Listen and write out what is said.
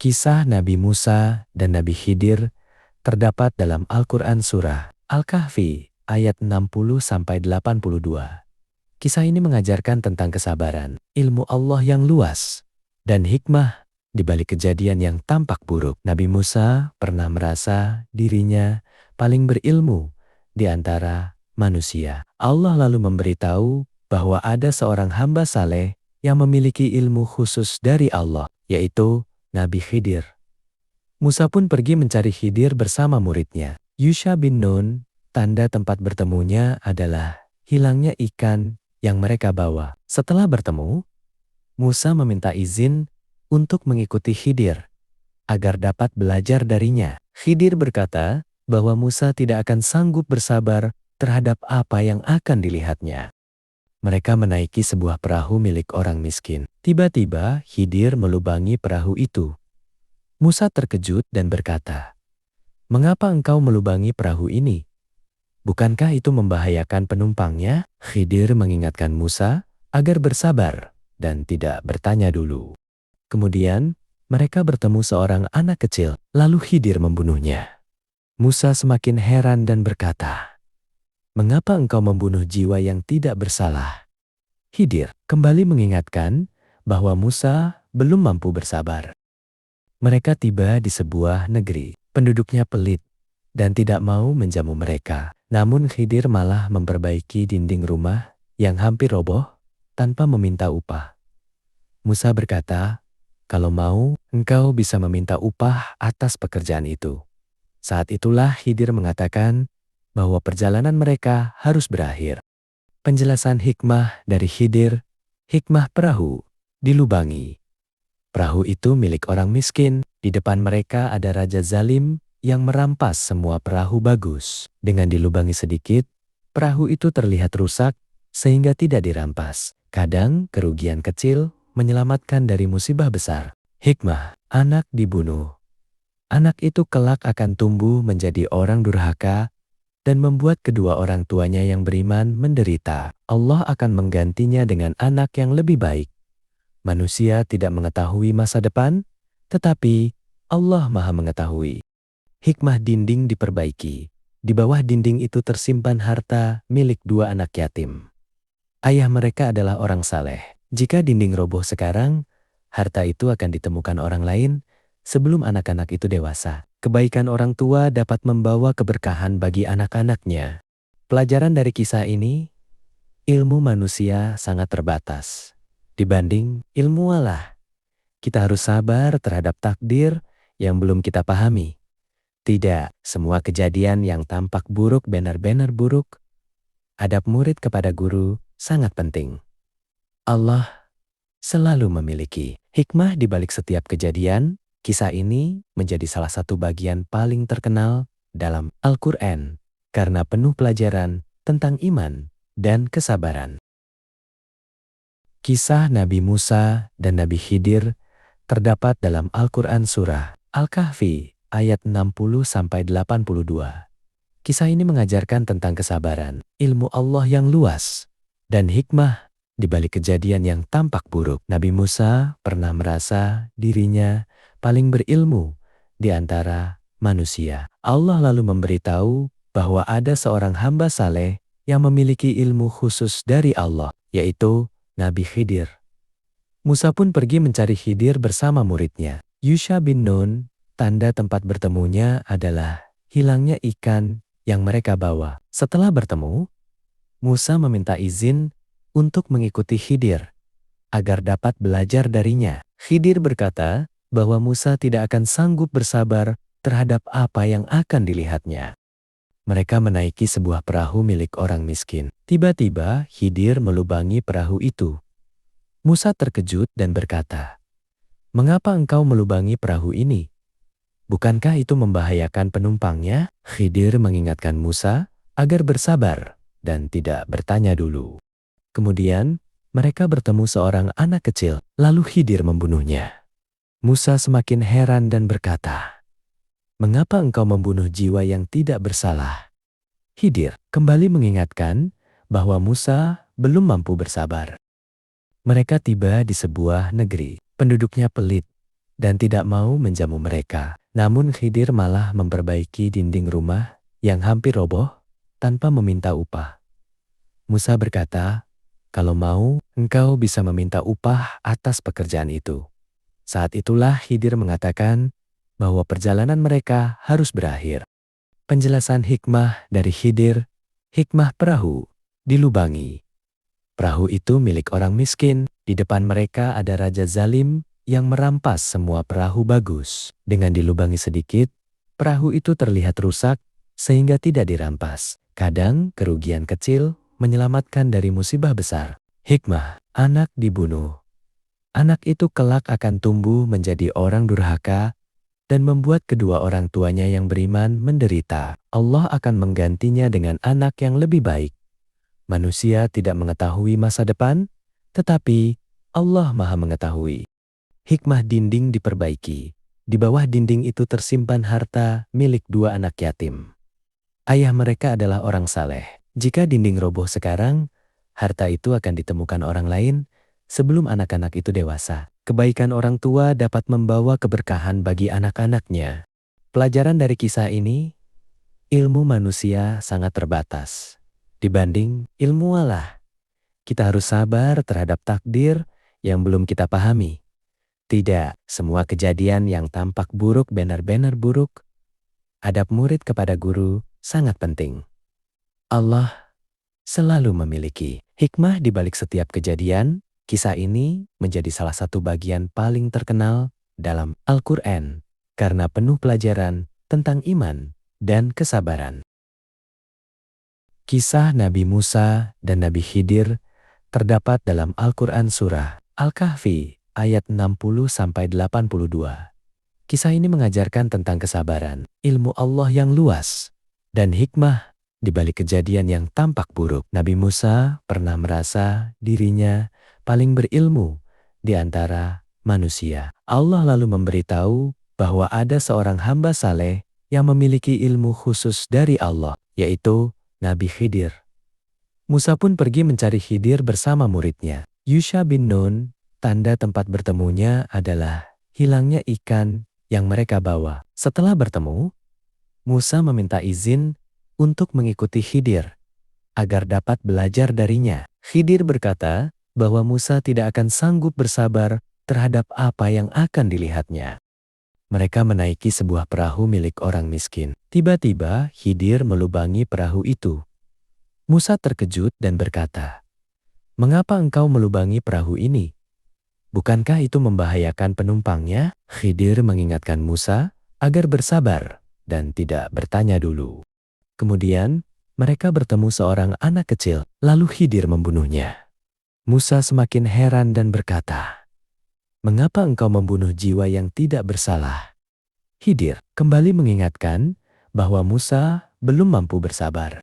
Kisah Nabi Musa dan Nabi Khidir terdapat dalam Al-Quran Surah Al-Kahfi ayat 60-82. Kisah ini mengajarkan tentang kesabaran, ilmu Allah yang luas, dan hikmah di balik kejadian yang tampak buruk. Nabi Musa pernah merasa dirinya paling berilmu di antara manusia. Allah lalu memberitahu bahwa ada seorang hamba saleh yang memiliki ilmu khusus dari Allah, yaitu Nabi Khidir. Musa pun pergi mencari Khidir bersama muridnya. Yusha bin Nun, tanda tempat bertemunya adalah hilangnya ikan yang mereka bawa. Setelah bertemu, Musa meminta izin untuk mengikuti Khidir agar dapat belajar darinya. Khidir berkata bahwa Musa tidak akan sanggup bersabar terhadap apa yang akan dilihatnya. Mereka menaiki sebuah perahu milik orang miskin. Tiba-tiba Khidir melubangi perahu itu. Musa terkejut dan berkata, "Mengapa engkau melubangi perahu ini? Bukankah itu membahayakan penumpangnya?" Khidir mengingatkan Musa agar bersabar dan tidak bertanya dulu. Kemudian mereka bertemu seorang anak kecil, lalu Khidir membunuhnya. Musa semakin heran dan berkata, "Mengapa engkau membunuh jiwa yang tidak bersalah?" Khidir kembali mengingatkan bahwa Musa belum mampu bersabar. Mereka tiba di sebuah negeri, penduduknya pelit dan tidak mau menjamu mereka. Namun Khidir malah memperbaiki dinding rumah yang hampir roboh tanpa meminta upah. Musa berkata, "Kalau mau, engkau bisa meminta upah atas pekerjaan itu." Saat itulah Khidir mengatakan bahwa perjalanan mereka harus berakhir. Penjelasan hikmah dari Khidir, hikmah perahu dilubangi. Perahu itu milik orang miskin. Di depan mereka ada raja zalim yang merampas semua perahu bagus. Dengan dilubangi sedikit, perahu itu terlihat rusak sehingga tidak dirampas. Kadang kerugian kecil menyelamatkan dari musibah besar. Hikmah, anak dibunuh. Anak itu kelak akan tumbuh menjadi orang durhaka dan membuat kedua orang tuanya yang beriman menderita. Allah akan menggantinya dengan anak yang lebih baik. Manusia tidak mengetahui masa depan, tetapi Allah Maha mengetahui. Hikmah dinding diperbaiki. Di bawah dinding itu tersimpan harta milik dua anak yatim. Ayah mereka adalah orang saleh. Jika dinding roboh sekarang, harta itu akan ditemukan orang lain sebelum anak-anak itu dewasa. Kebaikan orang tua dapat membawa keberkahan bagi anak-anaknya. Pelajaran dari kisah ini, ilmu manusia sangat terbatas dibanding ilmu Allah. Kita harus sabar terhadap takdir yang belum kita pahami. Tidak semua kejadian yang tampak buruk benar-benar buruk. Adab murid kepada guru sangat penting. Allah selalu memiliki hikmah di balik setiap kejadian. Kisah ini menjadi salah satu bagian paling terkenal dalam Al-Quran karena penuh pelajaran tentang iman dan kesabaran. Kisah Nabi Musa dan Nabi Khidir terdapat dalam Al-Quran Surah Al-Kahfi ayat 60-82. Kisah ini mengajarkan tentang kesabaran, ilmu Allah yang luas, dan hikmah di balik kejadian yang tampak buruk. Nabi Musa pernah merasa dirinya paling berilmu di antara manusia. Allah lalu memberitahu bahwa ada seorang hamba saleh yang memiliki ilmu khusus dari Allah, yaitu Nabi Khidir. Musa pun pergi mencari Khidir bersama muridnya. Yusha bin Nun, tanda tempat bertemunya adalah hilangnya ikan yang mereka bawa. Setelah bertemu, Musa meminta izin untuk mengikuti Khidir agar dapat belajar darinya. Khidir berkata bahwa Musa tidak akan sanggup bersabar terhadap apa yang akan dilihatnya. Mereka menaiki sebuah perahu milik orang miskin. Tiba-tiba Khidir melubangi perahu itu. Musa terkejut dan berkata, "Mengapa engkau melubangi perahu ini? Bukankah itu membahayakan penumpangnya?" Khidir mengingatkan Musa agar bersabar dan tidak bertanya dulu. Kemudian mereka bertemu seorang anak kecil, lalu Khidir membunuhnya. Musa semakin heran dan berkata, "Mengapa engkau membunuh jiwa yang tidak bersalah?" Khidir kembali mengingatkan bahwa Musa belum mampu bersabar. Mereka tiba di sebuah negeri, penduduknya pelit dan tidak mau menjamu mereka. Namun Khidir malah memperbaiki dinding rumah yang hampir roboh tanpa meminta upah. Musa berkata, "Kalau mau, engkau bisa meminta upah atas pekerjaan itu." Saat itulah Khidir mengatakan bahwa perjalanan mereka harus berakhir. Penjelasan hikmah dari Khidir, hikmah perahu, dilubangi. Perahu itu milik orang miskin, di depan mereka ada raja zalim yang merampas semua perahu bagus. Dengan dilubangi sedikit, perahu itu terlihat rusak sehingga tidak dirampas. Kadang kerugian kecil menyelamatkan dari musibah besar. Hikmah, anak dibunuh. Anak itu kelak akan tumbuh menjadi orang durhaka dan membuat kedua orang tuanya yang beriman menderita. Allah akan menggantinya dengan anak yang lebih baik. Manusia tidak mengetahui masa depan, tetapi Allah Maha mengetahui. Hikmah dinding diperbaiki. Di bawah dinding itu tersimpan harta milik dua anak yatim. Ayah mereka adalah orang saleh. Jika dinding roboh sekarang, harta itu akan ditemukan orang lain sebelum anak-anak itu dewasa. Kebaikan orang tua dapat membawa keberkahan bagi anak-anaknya. Pelajaran dari kisah ini, ilmu manusia sangat terbatas. Dibanding ilmu Allah, kita harus sabar terhadap takdir yang belum kita pahami. Tidak semua kejadian yang tampak buruk benar-benar buruk. Adab murid kepada guru sangat penting. Allah selalu memiliki hikmah di balik setiap kejadian. Kisah ini menjadi salah satu bagian paling terkenal dalam Al-Quran karena penuh pelajaran tentang iman dan kesabaran. Kisah Nabi Musa dan Nabi Khidir terdapat dalam Al-Quran Surah Al-Kahfi ayat 60-82. Kisah ini mengajarkan tentang kesabaran, ilmu Allah yang luas, dan hikmah di balik kejadian yang tampak buruk. Nabi Musa pernah merasa dirinya paling berilmu di antara manusia. Allah lalu memberitahu bahwa ada seorang hamba saleh yang memiliki ilmu khusus dari Allah, yaitu Nabi Khidir. Musa pun pergi mencari Khidir bersama muridnya. Yusha bin Nun, tanda tempat bertemunya adalah hilangnya ikan yang mereka bawa. Setelah bertemu, Musa meminta izin untuk mengikuti Khidir agar dapat belajar darinya. Khidir berkata bahwa Musa tidak akan sanggup bersabar terhadap apa yang akan dilihatnya. Mereka menaiki sebuah perahu milik orang miskin. Tiba-tiba Khidir melubangi perahu itu. Musa terkejut dan berkata, "Mengapa engkau melubangi perahu ini? Bukankah itu membahayakan penumpangnya?" Khidir mengingatkan Musa agar bersabar dan tidak bertanya dulu. Kemudian mereka bertemu seorang anak kecil, lalu Khidir membunuhnya. Musa semakin heran dan berkata, "Mengapa engkau membunuh jiwa yang tidak bersalah?" Khidir kembali mengingatkan bahwa Musa belum mampu bersabar.